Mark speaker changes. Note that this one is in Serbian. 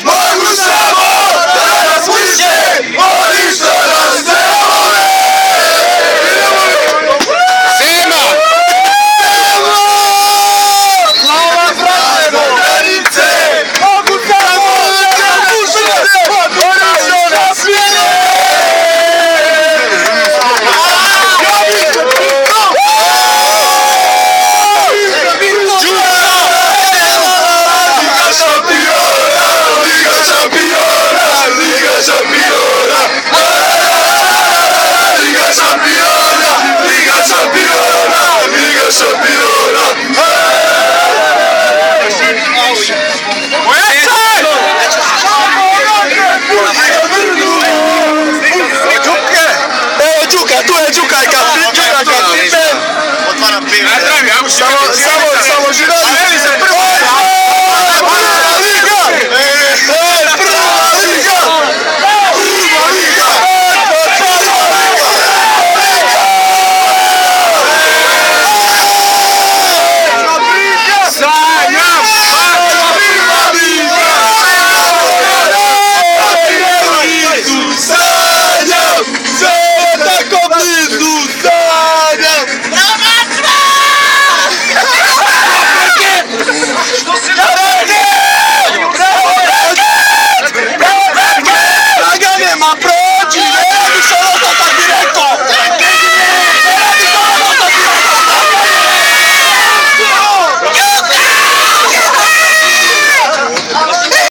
Speaker 1: mogu samo da nas sliče oni što nas ne vole. Zima! Slava Franjevo! Granice! Mogu samo da nas sliče oni što nas ne vole. Samo žirali se prvo! Prva liga! Prva liga! Prva liga! Sanjam! Prva liga! Sanjam! Sve tako blizu! Sanjam! Dragan, ma prođi!